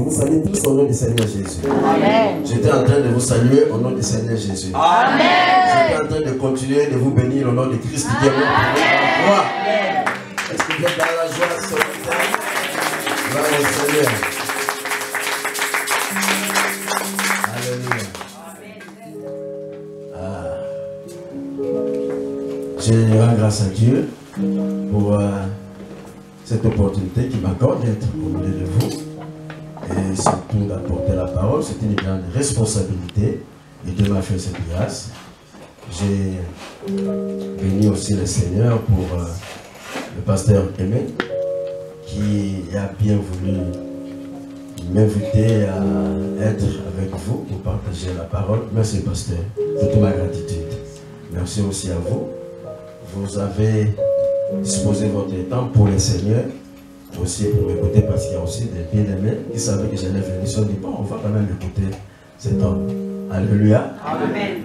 vous salue tous au nom du Seigneur Jésus. Amen. J'étais en train de vous saluer au nom du Seigneur Jésus. Amen. J'étais en train de continuer de vous bénir au nom de Christ qui est mort pour moi. Est-ce que vous êtes dans la joie ce matin? Gloire au Seigneur. Alléluia. Je rends grâce à Dieu pour cette opportunité qui m'accorde d'être au milieu de vous et surtout d'apporter la parole. C'est une grande responsabilité et Dieu m'a fait cette grâce. J'ai béni aussi le Seigneur pour le pasteur Aimé qui a bien voulu m'inviter à être avec vous pour partager la parole. Merci pasteur, de toute ma gratitude. Merci aussi à vous. Vous avez disposé votre temps pour le Seigneur, aussi pour m'écouter parce qu'il y a aussi des bien-aimés qui savaient que j'allais venir. Ils se sont dit, bon, on va quand même écouter cet homme. Alléluia. Amen.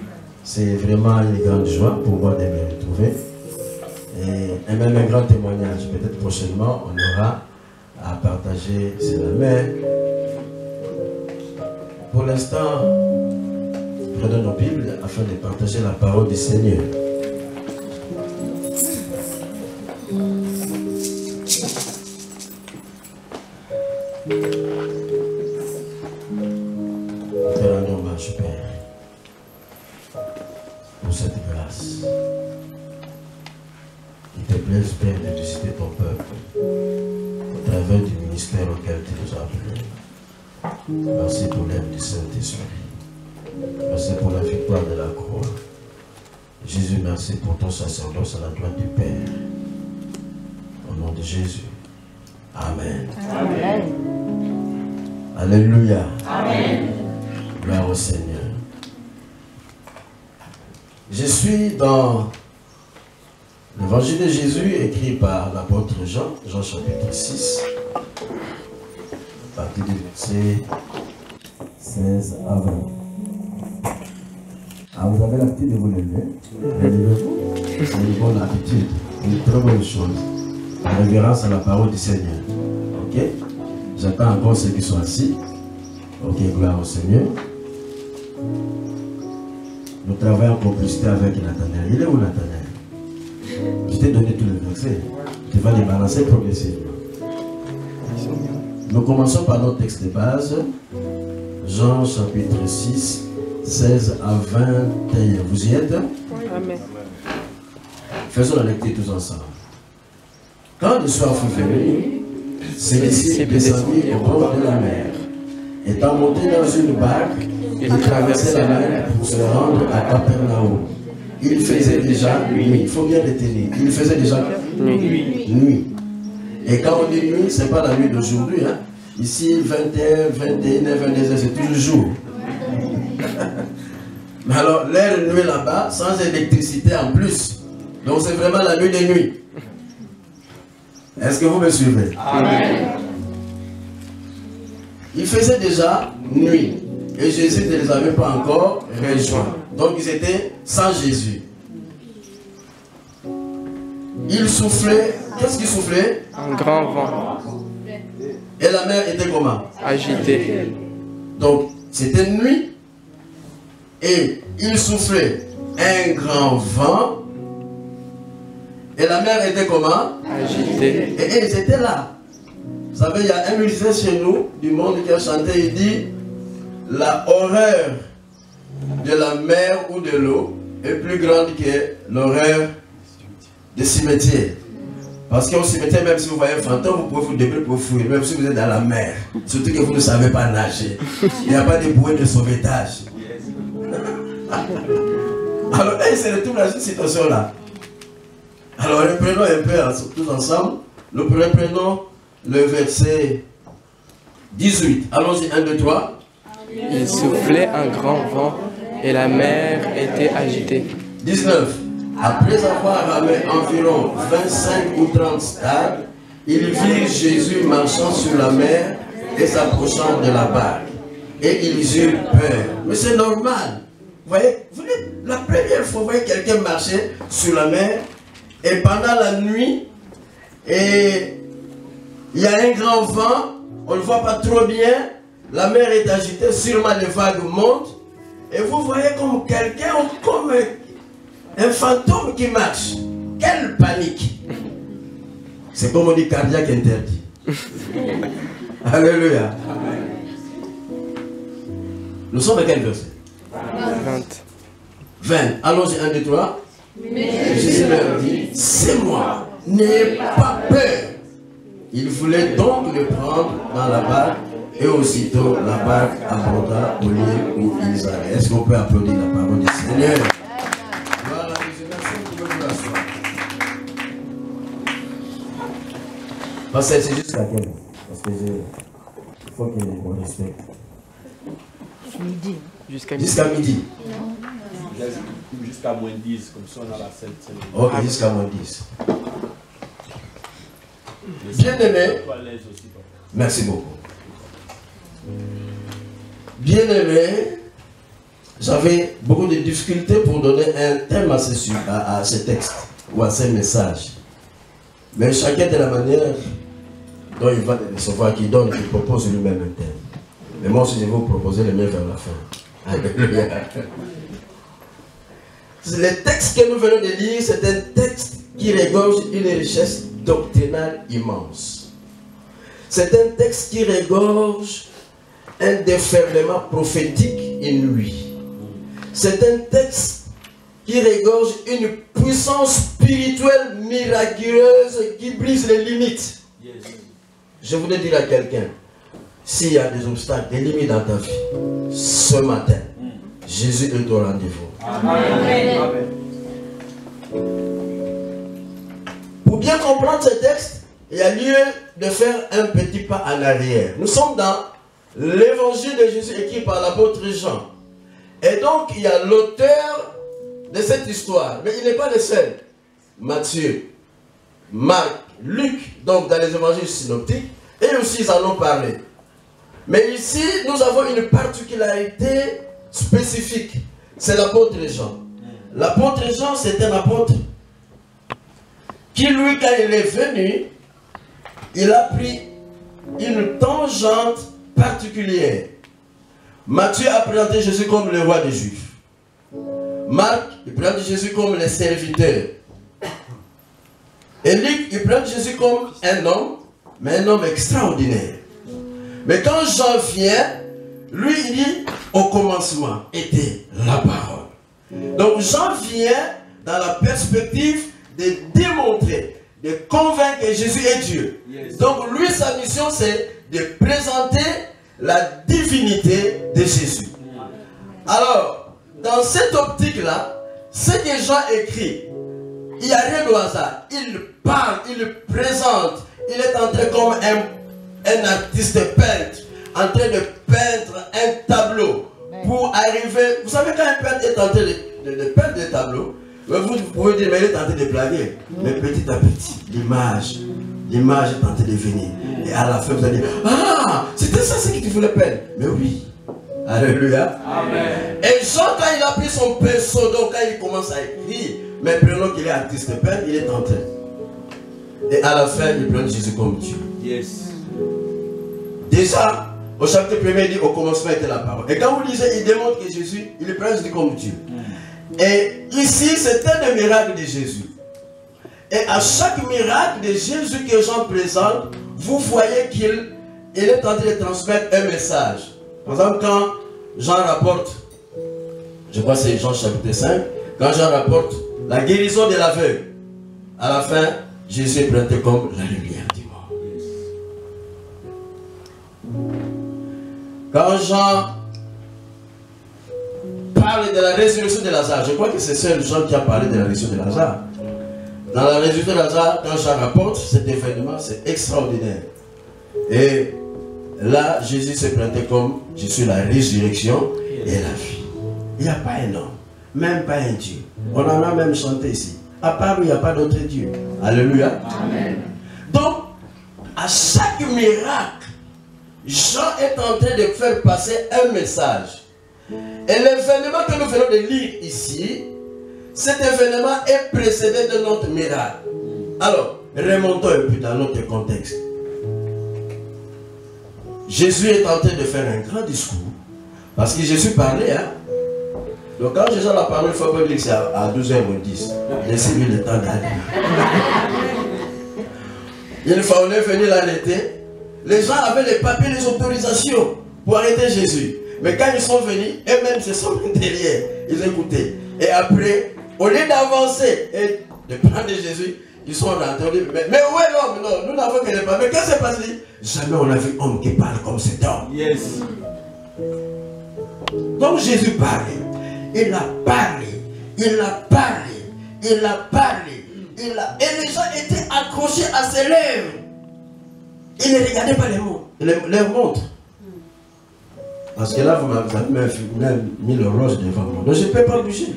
C'est vraiment une grande joie pour moi de me retrouver. Et même un grand témoignage. Peut-être prochainement, on aura à partager cela. Mais pour l'instant, prenons nos Bibles afin de partager la parole du Seigneur. Pour cette grâce qui te plaise, Père, de visiter ton peuple au travers du ministère auquel tu nous as appelés. Merci pour l'aide du Saint-Esprit. Merci pour la victoire de la croix. Jésus, merci pour ton sacerdoce à la droite du Père. Au nom de Jésus. Amen. Amen. Alléluia. Amen. Gloire au Seigneur. Je suis dans l'évangile de Jésus écrit par l'apôtre Jean, Jean chapitre 6, à partir du verset 16 à 20. Ah, vous avez l'habitude de vous lever. Levez-vous. C'est une bonne habitude, une très bonne chose. En révérence à la parole du Seigneur. Ok? J'attends encore ceux qui sont assis. Ok, gloire au Seigneur. Nous travaillons en complicité avec Nathanaël. Il est où Nathanaël? Je t'ai donné tous les versets. Tu vas les balancer progressivement. Nous commençons par notre texte de base. Jean chapitre 6, 16 à 21. Vous y êtes? Amen. Faisons la lecture tous ensemble. Quand le soir fut venu, ses disciples descendirent au bord de la mer. Étant montés dans une barque, ils traversaient la mer pour se rendre à Capernaum. Il faisait déjà nuit. Il faut bien retenir. Il faisait déjà nuit. Et quand on dit nuit, ce n'est pas la nuit d'aujourd'hui. Hein? Ici, 21, 21, 22 heures, c'est toujours jour. Mais alors, l'air de nuit là-bas, sans électricité en plus. Donc, c'est vraiment la nuit des nuits. Est-ce que vous me suivez? Amen. Il faisait déjà nuit. Et Jésus ne les avait pas encore rejoints. Donc ils étaient sans Jésus. Il soufflait. Qu'est-ce qu'il soufflait? Un grand vent. Et la mer était comment? Agitée. Donc c'était nuit. Et il soufflait un grand vent. Et la mer était comment? Agitée. Et ils étaient là. Vous savez, il y a un musicien chez nous, du monde, qui a chanté, il dit: la horreur de la mer ou de l'eau est plus grande que l'horreur des cimetières. Parce qu'au cimetière, même si vous voyez un fantôme, vous pouvez vous débrouiller pour fuir, même si vous êtes dans la mer. Surtout que vous ne savez pas nager. Il n'y a pas de bouée de sauvetage. Alors, c'est retourne dans cette situation-là. Alors, reprenons un peu tous ensemble. Nous reprenons le verset 18. Allons-y, 1, 2, 3. Il soufflait un grand vent et la mer était agitée. 19. Après avoir ramé environ 25 ou 30 stades, ils virent Jésus marchant sur la mer et s'approchant de la barque. Et ils eurent peur. Mais c'est normal. Vous voyez, la première fois, vous voyez quelqu'un marcher sur la mer et pendant la nuit, et il y a un grand vent, on ne voit pas trop bien, la mer est agitée, sûrement les vagues montent, et vous voyez comme quelqu'un, comme un fantôme qui marche. Quelle panique! C'est comme on dit cardiaque interdit. Alléluia. Nous sommes à quel verset? 20. Allons-y, 1, 2, 3. Mais Jésus leur dit, c'est moi, n'ayez pas peur. Il voulait donc le prendre dans la barque, et aussitôt la barque aborda au lieu où ils allaient. Est-ce qu'on peut applaudir la parole du Seigneur? Voilà, vous pouvez vous asseoir. Parce que c'est jusqu'à quelle heure? Parce que il faut qu'on respecte. Midi. Jusqu'à midi. Jusqu'à moins 10, comme ça on a la scène. Ok, jusqu'à moins 10. Bien aimé. Merci beaucoup. Bien aimé, j'avais beaucoup de difficultés pour donner un thème à ce texte ou à ce message. Mais chacun de la manière dont il va le recevoir, qui donne, qui propose lui-même un thème. Mais moi aussi je vais vous proposer le mien vers la fin. Alléluia. Le texte que nous venons de lire, c'est un texte qui regorge une richesse doctrinale immense. C'est un texte qui regorge un déferlement prophétique inouï. C'est un texte qui regorge une puissance spirituelle miraculeuse qui brise les limites. Je voulais dire à quelqu'un, s'il y a des obstacles, des limites dans ta vie, ce matin, Jésus est au rendez-vous. Amen. Pour bien comprendre ce texte, il y a lieu de faire un petit pas en arrière. Nous sommes dans l'évangile de Jésus écrit par l'apôtre Jean. Et donc, il y a l'auteur de cette histoire. Mais il n'est pas le seul. Matthieu, Marc, Luc, donc dans les évangiles synoptiques, et aussi ils en ont parlé. Mais ici, nous avons une particularité spécifique. C'est l'apôtre Jean. L'apôtre Jean, c'est un apôtre qui, lui, quand il est venu, il a pris une tangente particulière. Matthieu a présenté Jésus comme le roi des Juifs. Marc, il présente Jésus comme le serviteur. Et Luc, il présente Jésus comme un homme, mais un homme extraordinaire. Mais quand Jean vient, lui, il dit, au commencement était la parole. Donc Jean vient dans la perspective de démontrer, de convaincre que Jésus est Dieu. Donc lui, sa mission, c'est de présenter la divinité de Jésus. Alors, dans cette optique-là, ce que Jean écrit, il n'y a rien de hasard. Il parle, il présente, il est entré comme un artiste peintre, en train de peindre un tableau pour arriver. Vous savez, quand un peintre est en train de peindre des tableaux, vous pouvez dire, mais il est en train de blaguer. Mais petit à petit, l'image est en train de venir. Et à la fin, vous allez dire, ah, c'était ça ce que tu voulais peindre. Mais oui. Alléluia. Amen. Et Jean, quand il a pris son pinceau, donc quand il commence à écrire, mais prenons qu'il est artiste peintre, il est en train. Et à la fin, il prend Jésus comme Dieu. Yes. Déjà, au chapitre 1er, il dit au commencement était la parole. Et quand vous lisez, il démontre que Jésus, il est prend Jésus comme Dieu. Et ici, c'est un des miracles de Jésus. Et à chaque miracle de Jésus que Jean présente, vous voyez qu'il est en train de transmettre un message. Par exemple, quand Jean rapporte, je crois que c'est Jean chapitre 5, quand Jean rapporte la guérison de l'aveugle, à la fin, Jésus est présenté comme la lumière du monde. Quand Jean parle de la résurrection de Lazare, je crois que c'est seul Jean qui a parlé de la résurrection de Lazare. Dans la résurrection de Lazare, quand Jean rapporte cet événement, c'est extraordinaire. Et là, Jésus s'est présenté comme je suis la résurrection et la vie. Il n'y a pas un homme, même pas un Dieu. On en a même chanté ici. À part lui, il n'y a pas d'autre Dieu. Alléluia. Amen. Donc, à chaque miracle, Jean est en train de faire passer un message. Et l'événement que nous venons de lire ici, cet événement est précédé de notre miracle. Alors, remontons un peu dans notre contexte. Jésus est en train de faire un grand discours. Parce que Jésus parlait. Hein? Donc quand Jésus a parlé, il ne faut pas dire que c'est à 12h10. Laissez-lui le temps d'aller. Il fallait venir l'arrêter. Les gens avaient les papiers, les autorisations pour arrêter Jésus. Mais quand ils sont venus, eux-mêmes se sont mis derrière. Ils écoutaient. Et après, au lieu d'avancer et de prendre Jésus, ils sont rentrés. Mais où est l'homme? Non, nous n'avons que les papiers. Mais qu'est-ce qui s'est passé? Jamais on a vu un homme qui parle comme cet homme. Yes. Donc Jésus parlait. Il a parlé. Il a parlé. Il a parlé. Et les gens étaient accrochés à ses lèvres. Il ne regardait pas les montres. Parce que là, vous m'avez même mis le rose devant moi. Donc je ne peux pas bouger.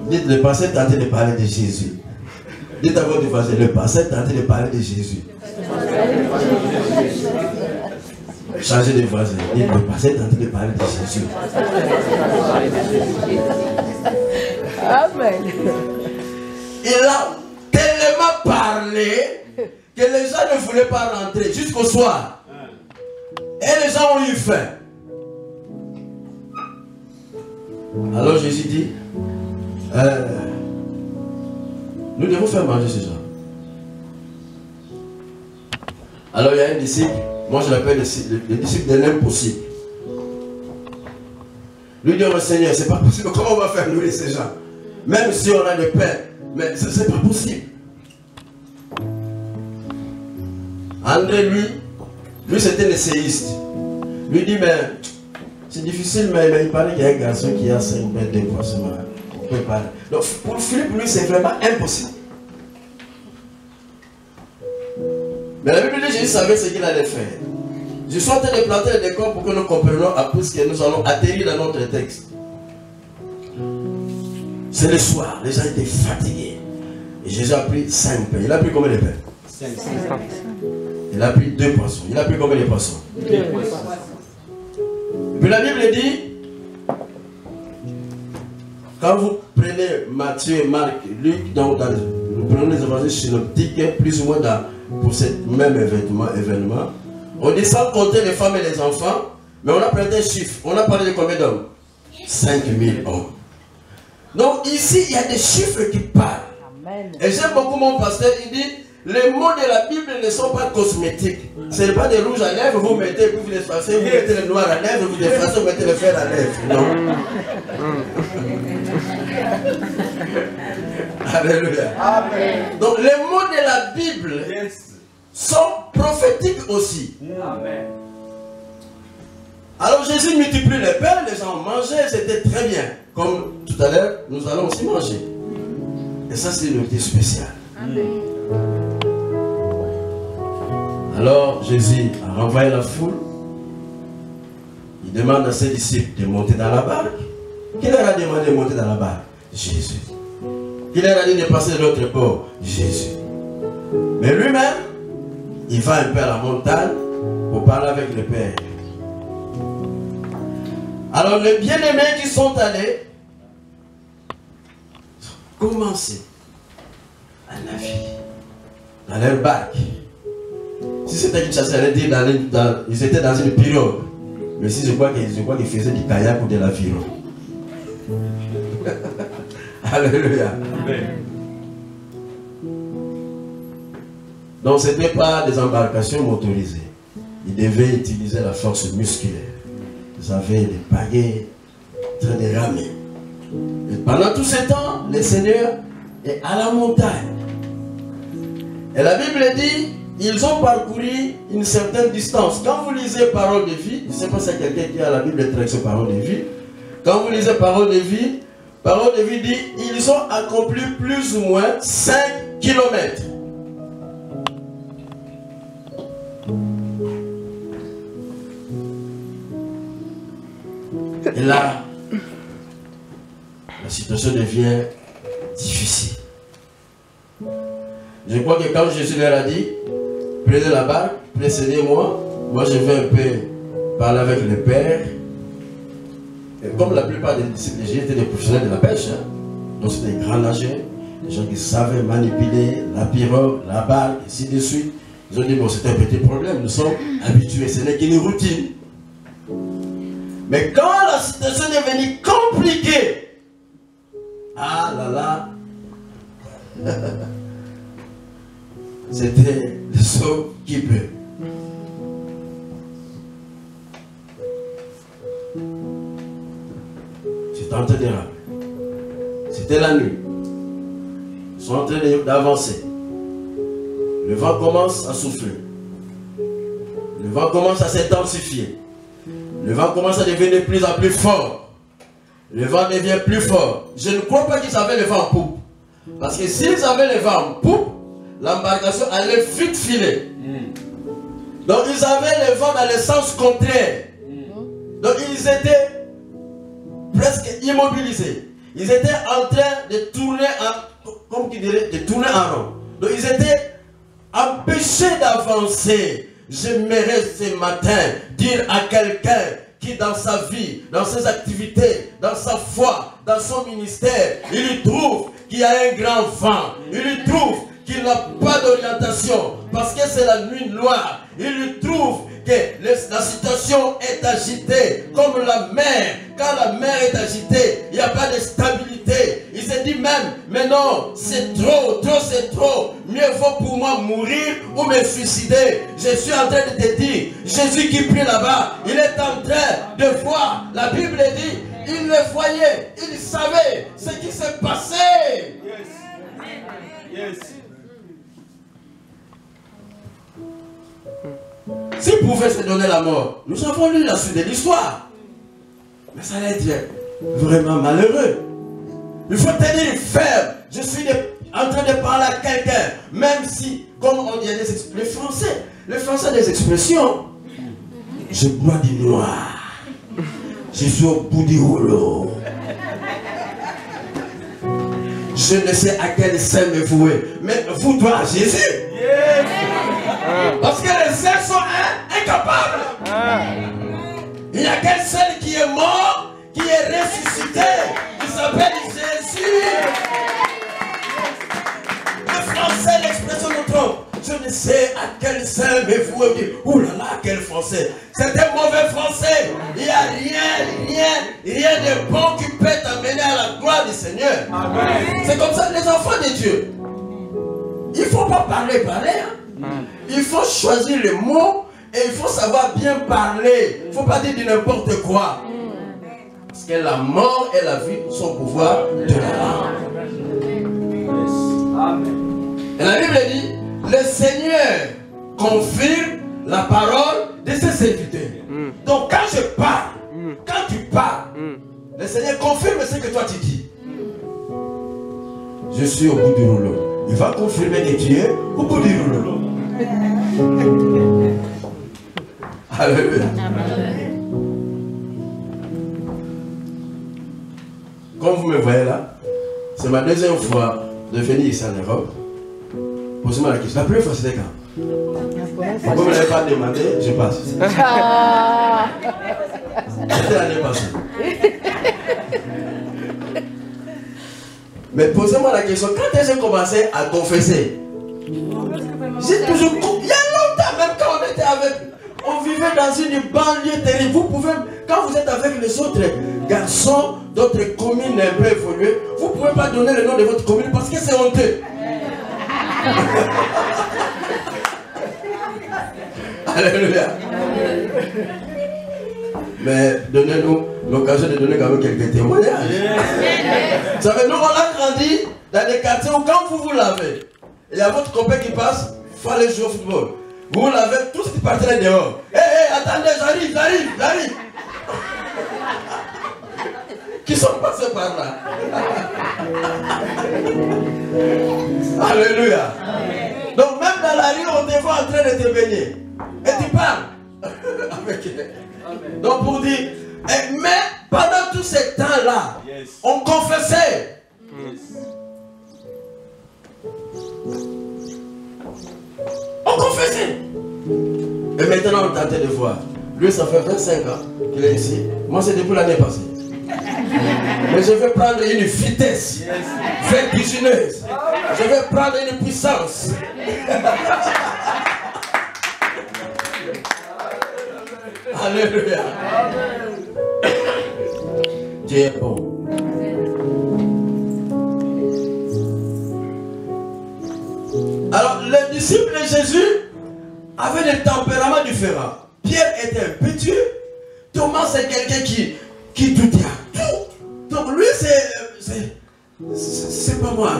Dites, le passé est en train de parler de Jésus. Dites à votre voisin, le passé est en train de parler de Jésus. Changez de voisin. Dites, le passé est en train de parler de Jésus. Amen. Il a tellement parlé que les gens ne voulaient pas rentrer jusqu'au soir. Et les gens ont eu faim. Alors Jésus dit, nous devons faire manger ces gens. Alors il y a un disciple, moi je l'appelle le disciple de l'impossible. Lui dit, oh Seigneur, c'est pas possible, comment on va faire nourrir ces gens? Même si on a le pain, mais c'est pas possible. André, lui c'était un essayiste. Lui dit, mais c'est difficile, mais il paraît qu'il y a un garçon qui a 5 mètres de poisson. On peut parler. Donc pour Philippe, lui, c'est vraiment impossible. Mais la Bible dit, Jésus savait ce qu'il allait faire. Je suis en train de planter le décor pour que nous comprenions à plus que nous allons atterrir dans notre texte. C'est le soir, les gens étaient fatigués. Et Jésus a pris 5 pains. Il a pris combien de pains? 5. Il a pris 2 poissons. Il a pris combien de poissons? 2 poissons. Puis la Bible dit, quand vous prenez Matthieu, Marc, Luc, nous prenons les évangiles synoptiques, plus ou moins pour ce même événement, on dit sans compter les femmes et les enfants, mais on a prêté un chiffre. On a parlé de combien d'hommes? 5000 hommes. Donc ici, il y a des chiffres qui parlent. Amen. Et j'aime beaucoup mon pasteur, il dit, les mots de la Bible ne sont pas cosmétiques. Ce n'est pas des rouges à lèvres, vous mettez, vous les effacez, vous mettez le noir à lèvres, vous effacez, vous mettez le fer à lèvres. Non. Alléluia. Amen. Donc les mots de la Bible sont prophétiques aussi. Amen. Alors Jésus multiplie les pains, les gens ont mangé, c'était très bien. Comme tout à l'heure, nous allons aussi manger. Et ça, c'est une note spéciale. Amen. Alors Jésus a renvoyé la foule. Il demande à ses disciples de monter dans la barque. Qui leur a demandé de monter dans la barque? Jésus. Qui leur a dit de passer de l'autre bord? Jésus. Mais lui-même, il va un peu à la montagne pour parler avec le Père. Alors les bien-aimés qui sont allés commencer à naviguer dans leur barque. Si c'était une chasse, allait dire ils étaient dans une pirogue. Mais si je crois qu'ils faisaient du kayak ou de l'aviron. Alléluia. Donc ce n'était pas des embarcations motorisées. Ils devaient utiliser la force musculaire. Ils avaient des pagaies en train de ramer. Et pendant tout ce temps, le Seigneur est à la montagne. Et la Bible dit, ils ont parcouru une certaine distance. Quand vous lisez Parole de vie, je ne sais pas si c'est quelqu'un qui a la Bible traduite sur Parole de vie. Quand vous lisez Parole de vie dit, ils ont accompli plus ou moins 5 kilomètres. Et là, la situation devient difficile. Je crois que quand Jésus leur a dit, prenez la barque, précédez-moi, moi je vais un peu parler avec le Père. Et comme la plupart des disciples de Jésus étaient des professionnels de la pêche, donc c'était des grands nageurs, des gens qui savaient manipuler la pirogue, la balle, et ainsi de suite. Ils ont dit, bon, c'est un petit problème, nous sommes habitués, ce n'est qu'une routine. Mais quand la situation est devenue compliquée, ah là là, c'était le sauve qui peut. J'étais en train de rappeler. C'était la nuit. Ils sont en train d'avancer. Le vent commence à souffler. Le vent commence à s'intensifier. Le vent commence à devenir de plus en plus fort. Le vent devient plus fort. Je ne crois pas qu'ils avaient le vent en poupe. Parce que s'ils avaient le vent en poupe, l'embarcation allait vite filer. Donc ils avaient le vent dans le sens contraire. Donc ils étaient presque immobilisés. Ils étaient en train de tourner comme qui dirait, de tourner en rond. Donc ils étaient empêchés d'avancer. J'aimerais ce matin dire à quelqu'un qui dans sa vie, dans ses activités, dans sa foi, dans son ministère, il trouve qu'il y a un grand vent. Il trouve qu'il n'a pas d'orientation parce que c'est la nuit noire. Il trouve que la situation est agitée comme la mer. Quand la mer est agitée, il n'y a pas de stabilité. Il se dit même, mais non, c'est trop, c'est trop. Mieux vaut pour moi mourir ou me suicider. Je suis en train de te dire, Jésus qui prie là-bas, il est en train de voir. La Bible dit, il le voyait, il savait ce qui s'est passé. Yes. Yes. S'il pouvait se donner la mort, nous avons lu la suite de l'histoire. Mais ça allait être vraiment malheureux. Il faut tenir ferme. Je suis en train de parler à quelqu'un. Même si, comme on dit, le français a des expressions. Je bois du noir. Je suis au bout du rouleau. Je ne sais à quel sein me vouer. Mais vous doit à Jésus. Yes. Parce que les saints sont incapables. Il y a qu'un seul qui est mort, qui est ressuscité. Il s'appelle Jésus. Le français, l'expression nous trompe. Je ne sais à quel sein me vouer. Ouh là là, quel français. C'est un mauvais français. Il n'y a rien de bon qui peut t'amener à la gloire du Seigneur. C'est comme ça les enfants de Dieu. Il ne faut pas parler. Hein. Il faut choisir les mots et il faut savoir bien parler. Il ne faut pas dire de n'importe quoi. Parce que la mort et la vie sont au pouvoir de la langue. Et la Bible dit, le Seigneur confirme la parole de ses serviteurs. Donc quand je parle, quand tu parles, le Seigneur confirme ce que toi tu dis. Je suis au bout du rouleau. Il va confirmer que tu es au bout du rouleau. Alléluia. Comme vous me voyez là, c'est ma deuxième fois de venir ici en Europe. Posez-moi la question. La première fois c'était quand? Comme vous ne l'avez pas demandé, je passe. C'était l'année passée. Mais posez-moi la question, quand est-ce que j'ai commencé à confesser? J'ai toujours... Il y a longtemps, même quand on était avec... On vivait dans une banlieue terrible. Vous pouvez, quand vous êtes avec les autres garçons d'autres communes un peu évoluées, vous ne pouvez pas donner le nom de votre commune parce que c'est honteux. Alléluia. Mais donnez-nous l'occasion de donner quand même quelques témoignages. Vous savez, nous on a grandi dans des quartiers où quand vous vous lavez, il y a votre copain qui passe, il faut aller jouer au football. Vous lavez, tous qui partent dehors. Hé, attendez, j'arrive. Qui sont passés par là. Alléluia. Donc même dans la rue, on te voit en train de te baigner. Et tu parles. Avec elle. Donc pour dire, mais pendant tout ce temps-là, on confessait. On confessait. Et maintenant on tentait de voir. Lui ça fait 25 ans qu'il est ici. Moi c'est depuis l'année passée. Mais je vais prendre une vitesse vertigineuse. Je vais prendre une puissance. Alléluia. Dieu est bon. Alors, les disciples de Jésus avaient des tempéraments différents. Pierre était impétueux. Thomas, c'est quelqu'un qui doutait à tout. Donc, lui, c'est pas moi.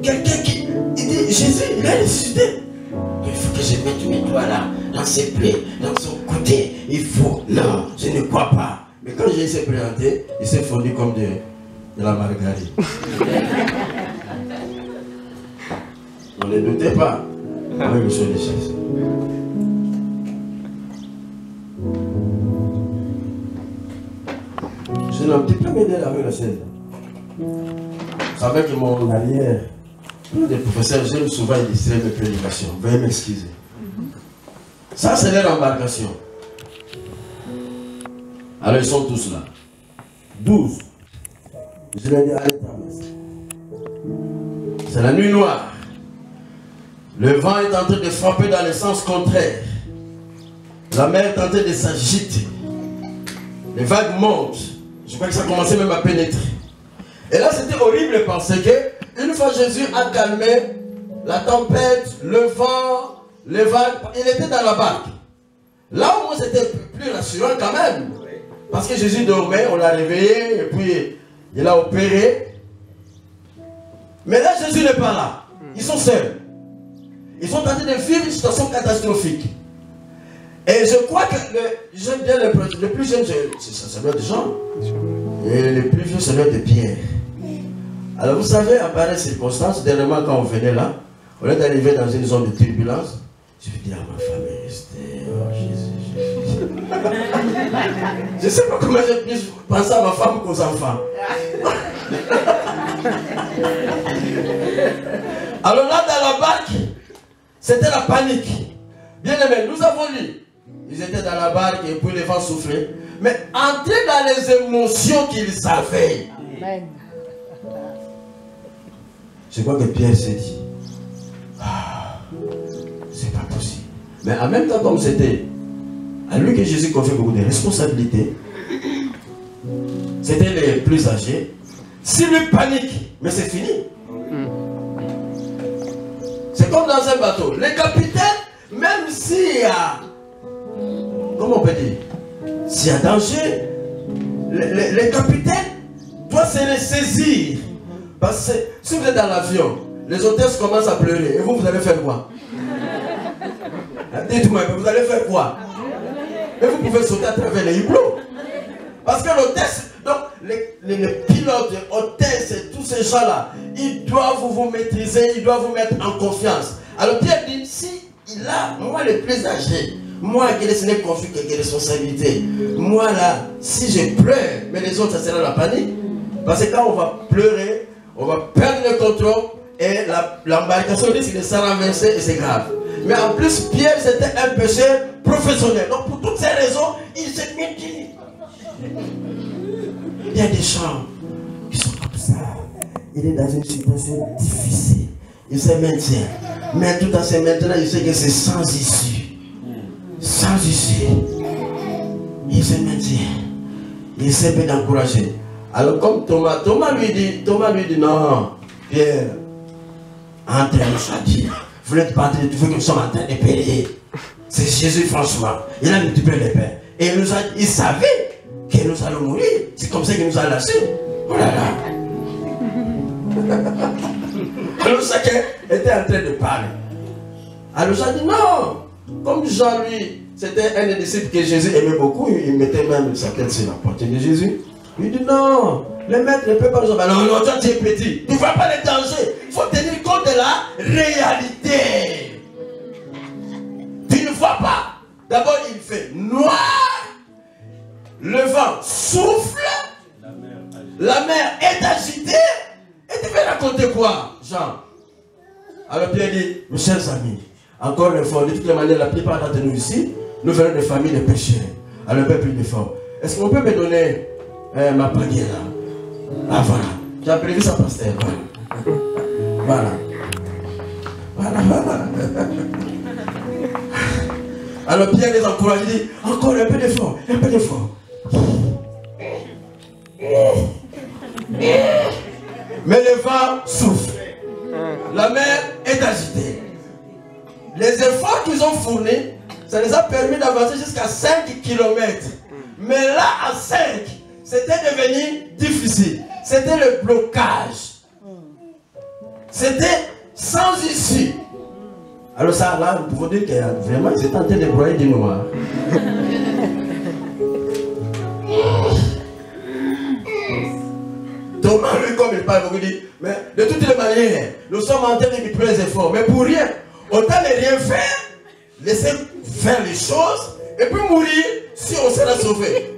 Quelqu'un qui dit, Jésus, il a décidé. Il faut que je mette mes doigts là, dans ses plaies, dans son côté. Il faut. Non, je ne crois pas. Mais quand Jésus s'est présenté, il s'est fondu comme de la margarine. On ne doutait pas. Oui, monsieur les chefs. Je n'ai un petit peu m'aider avec la chaise. Vous savez que mon arrière, des professeurs, j'aime souvent illustrer mes prédications. Veuillez m'excuser. Ça, c'est leur embarcation. Alors, ils sont tous là. 12. Je leur dis, allez, c'est la nuit noire. Le vent est en train de frapper dans le sens contraire. La mer est en train de s'agiter. Les vagues montent. Je crois que ça a commencé même à pénétrer. Et là, c'était horrible parce que, une fois Jésus a calmé la tempête, le vent, les vagues, il était dans la barque. Là, au moins, c'était plus rassurant quand même. Parce que Jésus dormait, on l'a réveillé, et puis il a opéré. Mais là, Jésus n'est pas là. Ils sont seuls. Ils sont en train de vivre une situation catastrophique. Et je crois que j'aime bien le plus jeune, ça doit être Jean. Et le plus vieux, ça doit être Pierre. Alors vous savez, à pareille circonstance, dernièrement quand on venait là, on est arrivé dans une zone de turbulence. Je vais dire à ma femme, restez, oh Jésus. Je ne sais pas comment je puisse penser à ma femme qu'aux enfants. Alors là, dans la barque, c'était la panique. Bien aimé, nous avons lu. Ils étaient dans la barque et puis les vents soufflaient. Mais entrer dans les émotions qu'ils avaient. Amen. Je crois que Pierre s'est dit, c'est pas possible. Mais en même temps, comme c'était à lui que Jésus confiait beaucoup de responsabilités, c'était les plus âgés. Si lui panique, mais c'est fini. C'est comme dans un bateau. Les capitaines, même s'il y a, comment on peut dire, s'il y a danger, les capitaines doivent se les saisir. Parce que si vous êtes dans l'avion, les hôtesses commencent à pleurer. Et vous allez faire quoi? Dites-moi, vous allez faire quoi? Et vous pouvez sauter à travers les hublots. Parce que l'hôtesse, donc les pilotes, les hôtesses et tous ces gens-là, ils doivent vous maîtriser, ils doivent vous mettre en confiance. Alors Pierre dit, si il a, moi le plus âgé, moi qui ai signé conflit avec des responsabilités, moi là, si je pleure, mais les autres, ça sera la panique. Parce que quand on va pleurer, on va perdre le contrôle et l'embarcation risque de se renverser et c'est grave. Mais en plus, Pierre, c'était un pécheur professionnel. Donc pour toutes ces raisons, il s'est mis. Il y a des gens qui sont comme ça. Il est dans une situation difficile. Il se maintient. Mais tout à fait maintenant, il sait que c'est sans issue. Sans issue. Il se maintient. Il essaie d'encourager. Alors comme Thomas lui dit non, Pierre, entre nous a dit, vous n'êtes pas en train de trouver que nous sommes en train de payer. C'est Jésus franchement. Il a multiplié les pains. Et il savait que nous allons mourir. C'est comme ça qu'il nous a lâchés. Oh là là. Alors chacun était en train de parler. Alors Jean dit non. Comme Jean lui, c'était un des disciples que Jésus aimait beaucoup. Il mettait même sa tête sur la portée de Jésus. Il dit non, le maître ne peut pas nous emmener. Non, non, toi tu es petit. Tu ne vois pas les dangers. Il faut tenir compte de la réalité. Tu ne vois pas. D'abord il fait noir. Le vent souffle. La mer est agitée. Et tu veux raconter quoi, Jean? Alors Pierre dit, mes chers amis, encore une fois, de toutes les manières, la plupart d'entre nous ici, nous venons de familles de pécheurs. Alors un peu plus d'efforts. Est-ce qu'on peut me donner ma pagaie là. Ah voilà. Tu as prévu ça, pasteur. Voilà. Voilà, voilà. Alors Pierre les encourage, il dit, encore un peu d'effort, un peu d'effort. Mais le vent souffle. La mer est agitée. Les efforts qu'ils ont fournis, ça les a permis d'avancer jusqu'à 5 km. Mais là, à 5, c'était devenu difficile. C'était le blocage. C'était sans issue. Alors ça, là, vous pouvez dire que vraiment, ils étaient en train de broyer du noir. Thomas, lui, comme il parle, vous dit, mais de toutes les manières, nous sommes en train de multiplier les efforts, mais pour rien. Autant ne rien faire, laisser faire les choses, et puis mourir si on sera sauvé.